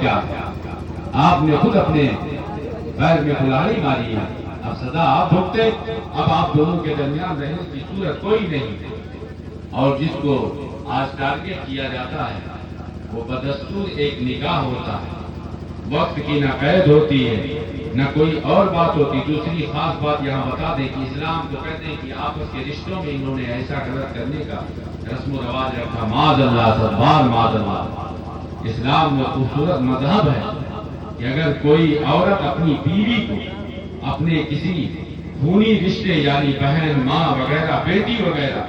کیا ہے؟ آپ نے خود اپنے پیر میں کلاڑی ماری ہے، اب سزا آپ بھگتے، اب آپ دونوں کے درمیان رہنے کی صورت کوئی نہیں۔ اور جس کو آج ٹارگٹ کیا جاتا ہے وہ بدستور ایک نکاح ہوتا ہے، وقت کی نہ قید ہوتی ہے نہ کوئی اور بات ہوتی۔ دوسری خاص بات یہاں بتا دیں کہ اسلام تو کہتے ہیں کہ آپس کے رشتوں میں انہوں نے ایسا غلط کرنے کا رسم و رواج رکھا، معاذ اللہ سبحان معاذ اللہ۔ اسلام میں خوبصورت مذہب ہے کہ اگر کوئی عورت اپنی بیوی کو اپنے کسی خونی رشتے یعنی بہن، ماں وغیرہ، بیٹی وغیرہ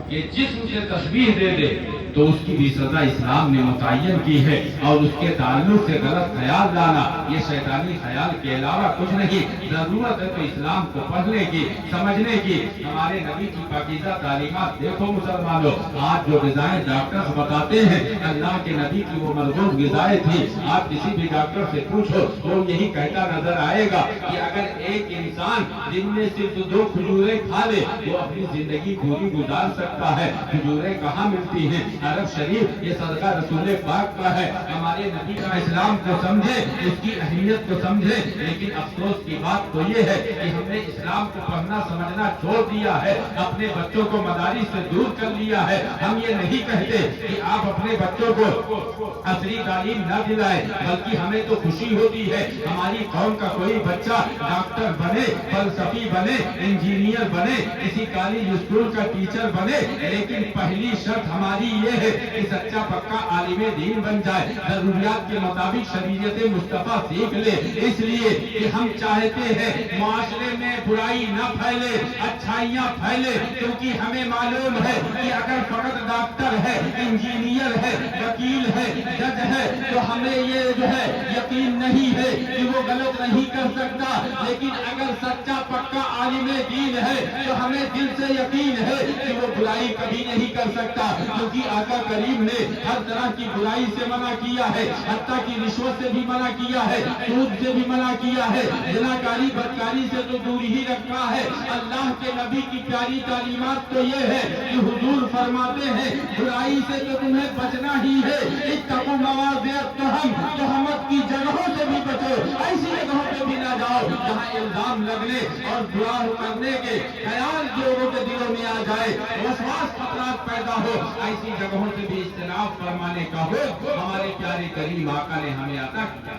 کے جسم سے تشبیہ دے دے تو اس کی بھی سزا اسلام نے متعین کی ہے، اور اس کے تعلق سے غلط خیال لانا یہ شیطانی خیال کے علاوہ کچھ نہیں۔ ضرورت ہے تو اسلام کو پڑھنے کی، سمجھنے کی۔ ہمارے نبی کی پاکیزہ تعلیمات دیکھو مسلمانوں، آج جو غذائیں ڈاکٹر بتاتے ہیں اللہ کے نبی کی وہ مرغوب غذائیں تھی۔ آپ کسی بھی ڈاکٹر سے پوچھو وہ یہی کہتا نظر آئے گا کہ اگر ایک انسان دن میں صرف 2 کھجوریں کھا لے وہ اپنی زندگی پوری گزار سکتا ہے۔ کھجوریں کہاں ملتی ہیں؟ عرب شریف، یہ صدقہ رسول پاک کا ہے۔ ہمارے نبی کا اسلام کو سمجھے، اس کی اہمیت کو سمجھے، لیکن افسوس کی بات تو یہ ہے کہ ہم نے اسلام کو پڑھنا سمجھنا چھوڑ دیا ہے، اپنے بچوں کو مدارس سے دور کر لیا ہے۔ ہم یہ نہیں کہتے کہ آپ اپنے بچوں کو عصری تعلیم نہ دلائیں، بلکہ ہمیں تو خوشی ہوتی ہے ہماری قوم کا کوئی بچہ ڈاکٹر بنے، فلسفی بنے، انجینئر بنے، کسی کالج اسکول کا ٹیچر بنے، لیکن پہلی شرط ہماری یہ ہے کہ سچا پکا عالم دین بن جائے، ضروریات کے مطابق شریعت مصطفیٰ سیکھ لے۔ اس لیے کہ ہم چاہتے ہیں معاشرے میں برائی نہ پھیلے، اچھائیاں پھیلے، کیونکہ ہمیں معلوم ہے کہ اگر فقط ڈاکٹر ہے، انجینئر ہے، وکیل ہے، جج ہے تو ہمیں یہ جو ہے یقین نہیں ہے کہ وہ غلط نہیں کر سکتا، لیکن اگر سچا پکا عالم دین ہے تو ہمیں دل سے یقین ہے کہ وہ برائی کبھی نہیں کر سکتا، کیونکہ آقا کریم نے ہر طرح کی برائی سے منع کیا ہے، حتیٰ کی رشوت سے بھی منع کیا ہے، سود سے بھی منع کیا ہے، زناکاری بدکاری سے تو دور ہی رکھا ہے۔ اللہ کے نبی کی پیاری تعلیمات تو یہ ہے کہ حضور فرماتے ہیں برائی سے تو تمہیں بچنا ہی ہے، اتقوا مواضع التہم، تہمت کی جگہوں سے بھی بچو، ایسی جگہوں پہ بھی نہ جاؤ جہاں الزام لگنے اور برا کرنے کے خیال لوگوں کے دلوں میں آ جائے، وسواس خطرات پیدا ہو، ایسی جگہوں سے بھی اجتناب فرمانے کا ہو۔ ہمارے پیارے کریم آقا نے ہمیں عطا کیا۔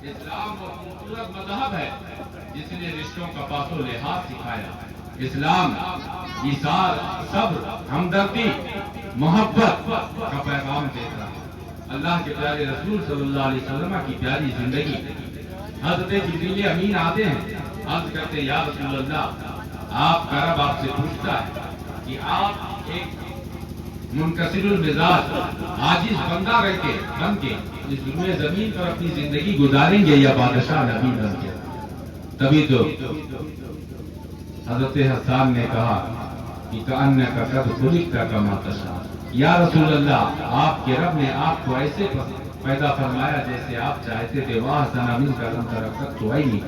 اسلام وہ خوبصورت مذہب ہے جس نے رشتوں کا پاس و لحاظ سکھایا۔ اسلام ایثار، صبر، ہمدردی، محبت کا پیغام دیتا ہے۔ اللہ کے پیارے رسول صلی اللہ علیہ وسلم کی پیاری زندگی، حضرت جبریل امین آتے ہیں، عرض کرتے یا رسول اللہ، آپ کا رب آپ سے پوچھتا ہے کہ آپ ایک منکسر المزاج عاجز بندہ بن کے اس روئے زمین پر اپنی زندگی گزاریں گے یا بادشاہ نبی بن کے؟ تبھی تو حضرت حسان نے کہا کہ کأنک قد خلقت کما تشاء، یا رسول اللہ آپ کے رب نے آپ کو ایسے پیدا فرمایا جیسے آپ چاہتے تھے۔ وَأَحْسَنَ مِنْكَ لَمْ تَرَكَّتْ عَيْنِي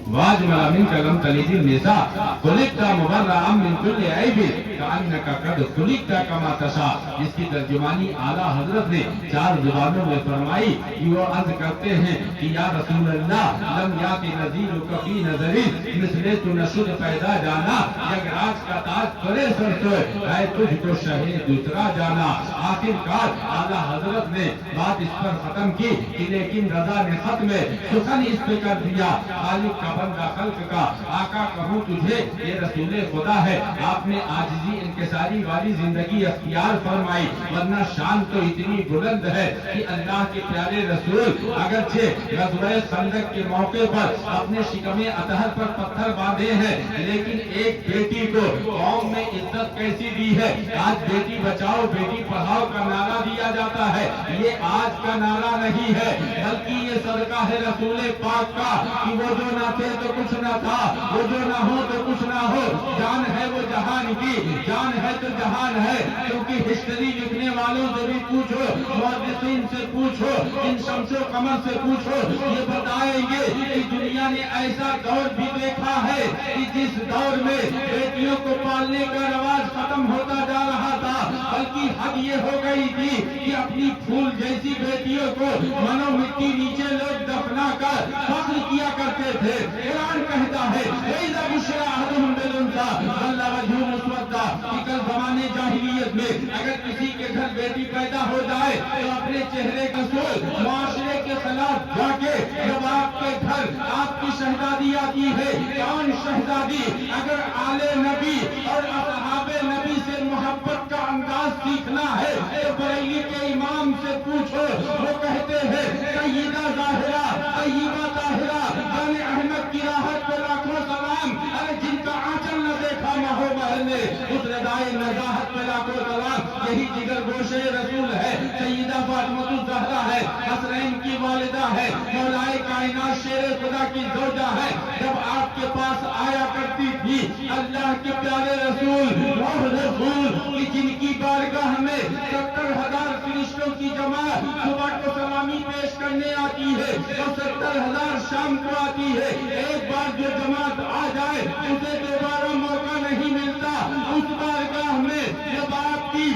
وَأَجْمَلَ مِنْكَ لَمْ تَلِدِ النِّسَاءُ خُلِقْتَ مُبَرَّأً مِنْ كُلِّ عَيْبٍ كَأَنَّكَ قَدْ خُلِقْتَ كَمَا تَشَاءُ، جس کی ترجمانی اعلیٰ حضرت نے 4 زبانوں میں فرمائی کہ وہ عرض کرتے ہیں کہ یا رسول اللہ لم یات نذیرک فی نظری مثل تو نشد پیدا جانا، یک راج کا تاج کرے سر سوئے ہے تجھ کو شہے دوسرا جانا۔ آخر کار اعلیٰ حضرت نے بات اس پر ختم کی کہ لیکن رضا نے خط میں سخن اس پہ کر دیا، خالق کا بندہ خلق کا آقا کہوں تجھے یہ رسول خدا ہے۔ آپ نے عاجزی انکساری والی زندگی اختیار فرمائی، ورنہ شان تو اتنی بلند ہے کہ اللہ کے پیارے رسول اگرچہ غزوہ خندق کے موقع پر اپنے شکم اطہر پر پتھر باندھے ہیں، لیکن ایک بیٹی کو قوم میں عزت کیسی دی ہے۔ آج بیٹی بچاؤ بیٹی پڑھاؤ کا نعرہ دیا جاتا ہے، یہ آج کا نعرہ نہیں ہے بلکہ یہ صدقہ ہے رسول پاک کا کہ وہ جو نہ تھے تو کچھ نہ تھا، وہ جو نہ ہو تو کچھ نہ ہو، جان ہے وہ جہان کی، جان ہے تو جہان ہے۔ کیونکہ ہسٹری لکھنے والوں سے بھی پوچھو، محدثین سے پوچھو، ان شمس و قمر سے پوچھو، یہ بتائیں گے کہ دنیا نے ایسا دور بھی دیکھا ہے کہ جس دور میں بیٹیوں کو پالنے کا رواج ختم ہوتا جا رہا تھا، بلکہ حد یہ ہو گئی تھی کہ اپنی پھول جیسی بیٹیوں کو منو مٹی نیچے لوگ دفنا کر فخر کیا کرتے تھے۔ قرآن کہتا ہے وَإِذَا بُشِّرَ أَحَدُهُم بِالْأُنثَىٰ ظَلَّ وَجْهُهُ مُسْوَدًّا کہ کل زمانے جاہلیت میں اگر کسی کے گھر بیٹی پیدا ہو جائے تو اپنے چہرے کا سول معاشرے کے خلاف جا کے جب آپ کے گھر آپ کی شہزادی آتی ہے، کون شہزادی اگر آل نبی اور اصحاب نبی سے محبت کا انداز سیکھنا ہے تو بریلی کے امام سے پوچھو، وہ کہتے ہیں سیدہ ظاہرہ طیبہ طاہرہ جان احمد کی راحت کو لاکھوں سلام، ارے جن کا آنچل نہ دیکھا ماہو محل نے اس ردائے نزاہت پہ لاکھوں سلام۔ یہی جگر گوشے رسول ہے، سیدہ فاطمہ الزہرا ہے، حسنین کی والدہ ہے، مولائے کائنات شیر خدا کی زوجہ ہے۔ جب آپ کے پاس آیا کرتی تھی اللہ کے پیارے رسول وہ رسول کہ جن کی بارگاہ میں 70,000 فرشتوں کی جماعت صبح کو سلامی پیش کرنے آتی ہے اور 70,000 شام کو آتی ہے، ایک بار جو جماعت آ جائے اسے دوبارہ موقع نہیں ملتا۔ اس بارگاہ میں جب آپ کی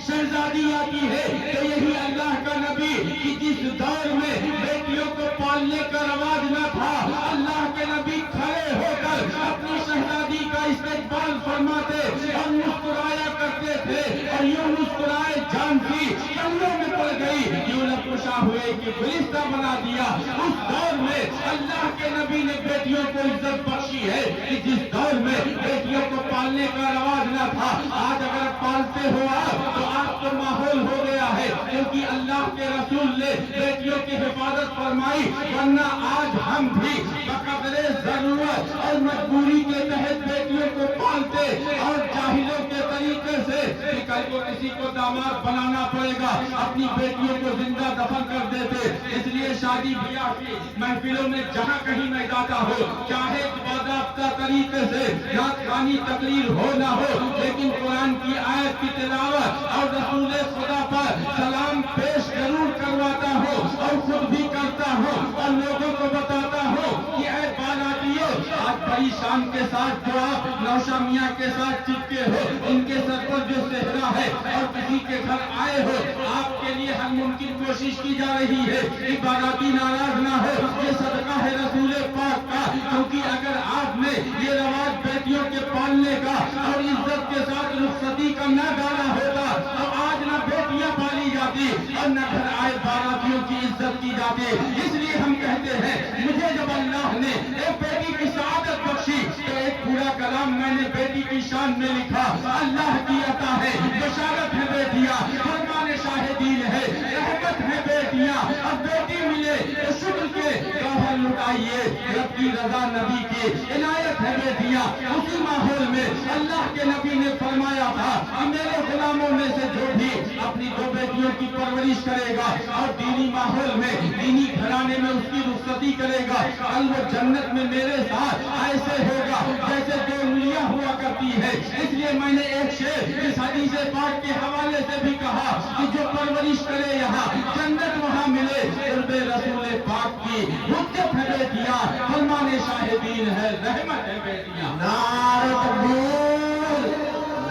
شہزادی آتی ہے تو یہی اللہ کا نبی کہ جس دور میں بیٹیوں کو پالنے کا رواج نہ تھا، اللہ کے نبی کھڑے ہو کر اپنی شہزادی کا استقبال فرماتے اور مسکرایا کرتے تھے، اور یوں مسکرائے جان کی کندھوں میں پڑ گئی، یوں لپشا ہوئے کہ فرشتہ بنا دیا۔ اس دور میں اللہ کے نبی نے بیٹیوں کو عزت بخشی ہے کہ جس دور میں بیٹیوں کو پالنے کا رواج نہ تھا، آج اگر پالتے ہو آپ تو آپ کو ماحول ہو گیا ہے، کیونکہ اللہ کے رسول نے بیٹیوں کی حفاظت فرمائی، ورنہ آج ہم بھی بقدر ضرورت اور مجبوری کے تحت بیٹیوں کو پالتے اور جاہلوں کے طریقے سے کہ کل کو کسی کو داماد بنانا پڑے گا اپنی بیٹیوں کو زندہ دفن کر دیتے۔ اس لیے شادی بیاہ کی محفلوں میں جہاں کہیں میں جاتا ہو، چاہے باضابطہ طریقے سے نعت خوانی تقریر ہو نہ ہو، لیکن قرآن کی آیت کی تلاوت اور رسول خدا پر سلام پیش ضرور کرواتا ہو اور خود بھی کرتا ہو اور لوگوں کو بتاتا ہو کہ اے باراتیوں، آج بڑی شان کے ساتھ جو آپ نوشا میاں کے ساتھ چپکے ہو، ان کے سر پر جو صحرا ہے اور کسی کے گھر آئے ہو، آپ کے لیے ہر ممکن کوشش کی جا رہی ہے کہ باراتی ناراض نہ ہو۔ یہ صدقہ ہے رسول پاک کا، کیونکہ اگر آپ نے یہ رواج بیٹیوں کے پالنے کا اور عزت کے ساتھ رخصتی کا نہ ڈالا ہوتا تو آج نہ بیٹیاں پالی جاتی اور نہ گھر آئے باراتیوں کی عزت کی جاتی۔ اس لیے ہم کہتے ہیں مجھے جب اللہ نے ایک بیٹی کی سعادت بخشی تو ایک پورا کلام میں نے بیٹی کی شان میں لکھا، اللہ کی عطا ہے، بشارت ہے بیٹیاں، فرمان شاہدین ہے، رحمت ہے بیٹیاں، اب بیٹی ملے تو شکر کے گوہر لٹائیے، رب کی رضا نبی کی عنایت ہے بیٹیاں۔ اسی ماحول میں اللہ کے نبی نے فرمایا تھا کہ میرے غلاموں میں سے جو بھی اپنی دو بیٹیوں کی پرورش کرے گا اور دینی ماحول میں دینی گھرانے میں اس کی رخصتی کرے گا، کل وہ جنت میں میرے ساتھ ایسے ہوگا جیسے دو انگلیاں ہوا کرتی ہے۔ اس لیے میں نے ایک شعر اس حدیث پاک کے حوالے سے بھی کہا کہ جو پرورش کرے یہاں جنت وہاں ملے، قرب رسول پاک کی حجت ہے بیٹیاں، فرمان شاہدین ہے، رحمت ہے بیٹیاں۔ نعرہ تکبیر،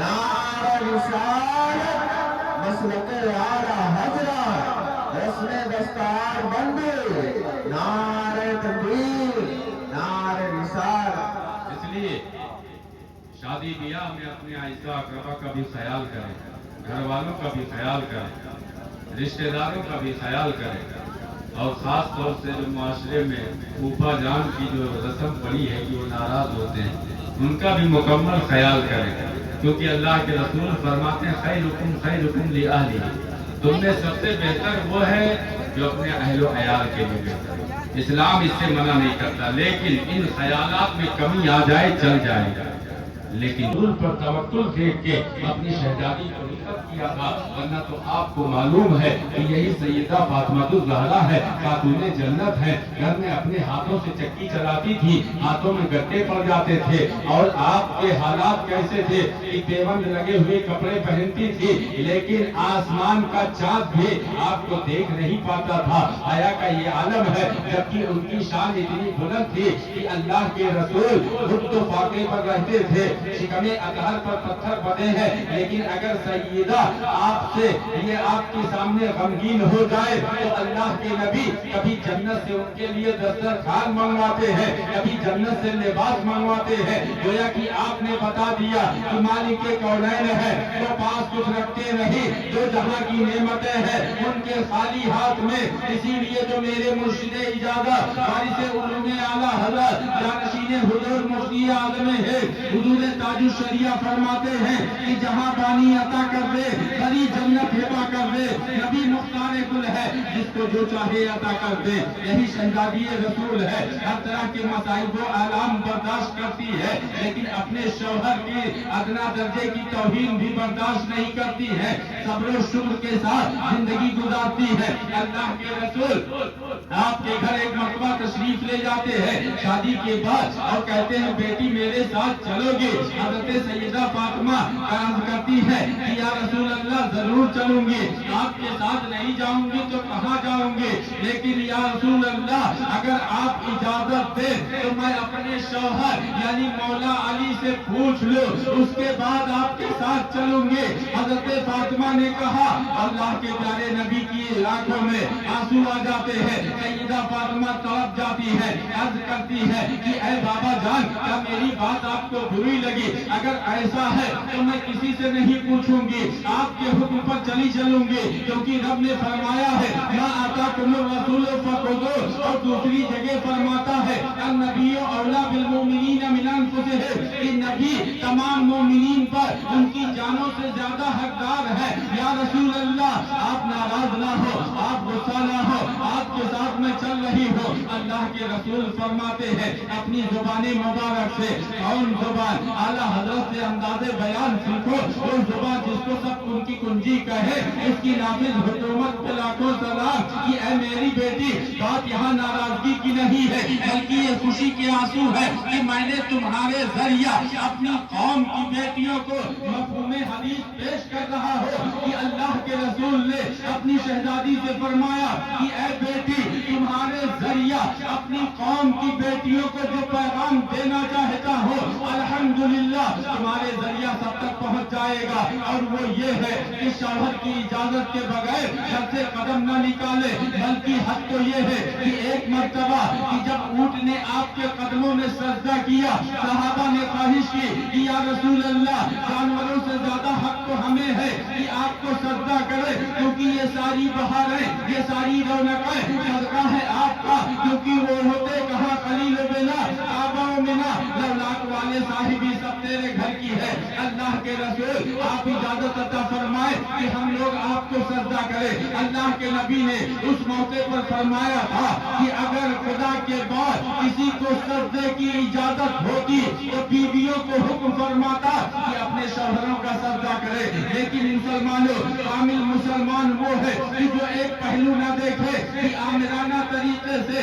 نعرہ رسالت، مسلک اعلیٰ حضرت، رسم دستار بندے، نعرہ تکبیر، نعرہ رسالت۔ اس لیے شادی بیاہ میں اپنے اعزاء اقربا کا بھی خیال کریں، گھر والوں کا بھی خیال کریں، رشتہ داروں کا بھی خیال کریں، اور خاص طور سے جو معاشرے میں پھوپھا جان کی جو رسم پڑی ہے کہ وہ ناراض ہوتے ہیں، ان کا بھی مکمل خیال کریں، کیونکہ اللہ کے رسول فرماتے ہیں خیرکم خیرکم لأہلہ، تم میں سب سے بہتر وہ ہے جو اپنے اہل و عیال کے لیے بہتر ہے۔ اسلام اس سے منع نہیں کرتا، لیکن ان خیالات میں کمی آ جائے چل جائے گا، لیکن حضور پر توکل دیکھ کے اپنی شہزادی کو رخصت کیا تھا، ورنہ تو آپ کو معلوم ہے کہ یہی سیدہ فاطمہ الزہرا ہے، خاتون جنت ہے، گھر میں اپنے ہاتھوں سے چکی چلاتی تھی، ہاتھوں میں گٹے پڑ جاتے تھے، اور آپ کے حالات کیسے تھے کہ دیوبند لگے ہوئے کپڑے پہنتی تھی، لیکن آسمان کا چاند بھی آپ کو دیکھ نہیں پاتا تھا۔ حیا کا یہ عالم ہے، جبکہ ان کی شان اتنی بلند تھی کہ اللہ کے رسول خود تو فاقے پر رہتے تھے، شکم اطہر پر پتھر پڑے ہیں، لیکن اگر سیدہ آپ سے یہ آپ کے سامنے غمگین ہو جائے تو اللہ کے نبی کبھی جنت سے ان کے لیے دسترخوان منگواتے ہیں، کبھی جنت سے لباس منگواتے ہیں، گویا کہ آپ نے بتا دیا کہ مالک کونین ہے، وہ پاس کچھ رکھتے نہیں، جو جہاں کی نعمتیں ہیں ان کے خالی ہاتھ میں۔ اسی لیے جو میرے مرشد اجازت وارث علوم اعلیٰ حضرت جانشین حضور مفتی اعظم ہے حضور تاج الشریعہ فرماتے ہیں کہ جہاں بانی عطا کر دے بڑی جنت ہبا کر دے، نبی مختار کل ہے، جس کو جو چاہے عطا کر دے، یہی شہزادی رسول ہے۔ ہر طرح کے مصائب و آلام برداشت کرتی ہے، لیکن اپنے شوہر کی ادنا درجے کی توہین بھی برداشت نہیں کرتی ہے، صبر و شکر کے ساتھ زندگی گزارتی ہے۔ اللہ کے رسول آپ کے گھر ایک مرتبہ تشریف لے جاتے ہیں شادی کے بعد اور کہتے ہیں بیٹی میرے ساتھ چلو گے؟ حضرت سیدہ فاطمہ عرض کرتی ہے کہ یا رسول اللہ ضرور چلوں گی، آپ کے ساتھ نہیں جاؤں گی تو کہاں جاؤں گی؟ لیکن یا رسول اللہ اگر آپ اجازت دیں تو میں اپنے شوہر یعنی مولا علی سے پوچھ لوں، اس کے بعد آپ کے ساتھ چلوں گے۔ حضرت فاطمہ نے کہا، اللہ کے پیارے نبی کی آنکھوں میں آنسو آ جاتے ہیں، سیدہ فاطمہ تڑپ جاتی ہے، عرض کرتی ہے کہ اے بابا جان کیا میری بات آپ کو بری لگی؟ اگر ایسا ہے تو میں کسی سے نہیں پوچھوں گی، آپ کے حکم پر چلی چلوں گی، کیونکہ رب نے فرمایا ہے ما آتاکم الرسول فخذوہ، اور دوسری جگہ فرماتا ہے النبی اولی بالمؤمنین من انفسہم، کہ نبی تمام مومنین پر ان کی جانوں سے زیادہ حقدار ہے۔ یا رسول اللہ آپ ناراض نہ ہو، آپ غصہ نہ ہو، آپ کے ساتھ میں چل رہی ہو۔ اللہ کے رسول فرماتے ہیں اپنی زبان مبارک سے، کون زبان؟ اعلیٰ حضرت سے انداز بیان سیکھو، وہ زبان جس کو سب ان کی کنجی کہے، اس کی نافذ حکومت پہ لاکھوں سلام کہ اے میری بیٹی بات یہاں ناراضگی کی نہیں ہے بلکہ یہ خوشی کے آنسو ہے کہ میں نے تمہارے ذریعہ اپنی قوم کی بیٹیوں کو مفہوم حدیث پیش کر رہا ہو کہ اللہ کے رسول نے اپنی شہزادی سے فرمایا کہ اے بیٹی تمہارے ذریعہ اپنی قوم کی بیٹیوں کو جو پیغام دینا چاہتا ہو الحمدللہ تمہارے ذریعہ سب تک پہنچ جائے گا، اور وہ یہ ہے کہ شوہر کی اجازت کے بغیر گھر سے قدم نہ نکالے، بلکہ حد تو یہ ہے کہ ایک مرتبہ کہ جب اونٹ نے آپ کے قدموں میں سجدہ کیا صحابہ نے خواہش کی کہ یا رسول اللہ جانوروں سے زیادہ حق تو ہمیں ہے کہ آپ کو سجدہ کرے، کیونکہ یہ ساری بہاریں یہ ساری رونقیں صدقہ ہے آپ کا، کیونکہ وہ ہوتے کہاں خلیل بنا آبا منا لولاک والے صاحبی سب تیرے گھر کی ہے۔ اللہ کے رسول آپ اجازت عطا فرمائے کہ ہم لوگ آپ کو سجدہ کریں۔ اللہ کے نبی نے اس موقع پر فرمایا تھا کہ اگر خدا کے بعد کسی کو سجدے کی اجازت ہوتی تو بیویوں کو حکم فرماتا کہ اپنے شوہروں کا سجدہ کرے، لیکن مسلمانوں کامل مسلمان وہ ہے کہ جو ایک پہلو نہ دیکھے کہ آمرانہ طریقے سے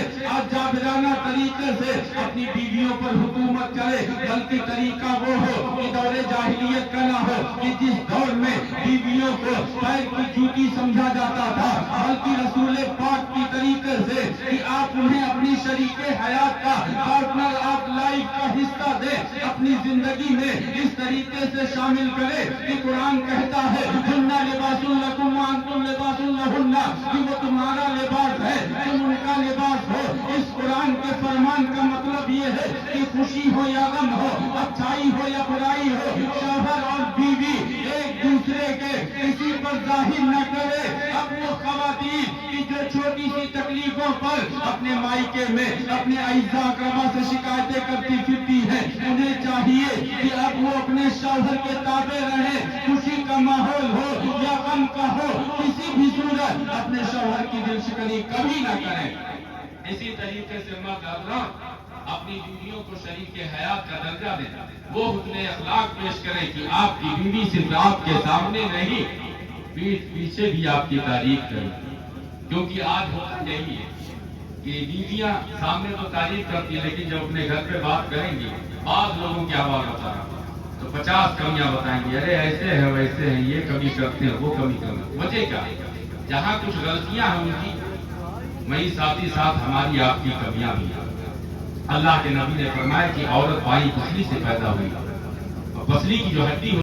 جابرانہ طریقے سے اپنی بیویوں پر حکومت کرے، بلکہ طریقہ وہ ہو کہ دور جاہلیت کا نہ ہو کہ جس دور میں بیویوں کو پیر کی جوتی سمجھا جاتا تھا، بلکہ رسول پاک کی طریقے سے کہ آپ انہیں اپنی شریک حیات کا پارٹنر آف لائف کا حصہ دے، اپنی زندگی میں اس طریقے سے شامل کرے کہ قرآن کہتا ہے ہن لباس لکم وانتم لباس لہن، کہ وہ تمہارا لباس ہے تم ان کا لباس ہو۔ اس قرآن کے فرمان کا مطلب یہ ہے کہ خوشی ہو یا غم ہو، اچھائی ہو یا برائی ہو، شوہر اور بیوی ایک دوسرے کے کسی پر ظاہر نہ کرے۔ اب وہ خواتین کی جو چھوٹی سی تکلیفوں پر اپنے مائکے میں اپنے اعزاء اقربا سے شکایتیں کرتی پھرتی ہیں، انہیں چاہیے کہ اب وہ اپنے شوہر کے تابع رہیں، خوشی کا ماحول ہو یا غم کا ہو، کسی بھی صورت اپنے شوہر کی دل شکنی کبھی نہ کریں۔ اسی طریقے سے مرد حضرات اپنی بیویوں کو شریک حیات کا درجہ دیں، وہ حسن اخلاق پیش کریں کہ آپ کی بیوی صرف آپ کے سامنے نہیں پیٹھ پیچھے بھی آپ کی تعریف کریں، کیونکہ آج ہوتا یہی ہے کہ بیویاں سامنے تو تعریف کرتی ہیں لیکن جب اپنے گھر پہ بات کریں گی بعض لوگوں کی آواز بتا رہا تو 50 کمیاں بتائیں گے، ارے ایسے ہیں ویسے ہیں، یہ کمی کرتے ہیں وہ کمی کرتے ہیں۔ وجہ کیا؟ جہاں کچھ غلطیاں ہیں ان کی وہیں ساتھ ہی ساتھ ہماری آپ کی کمیاں بھی ہیں۔ اللہ کے نبی نے فرمایا کہ عورت بائی پسلی سے پیدا ہوئی، اور پسلی کی جو ہڈی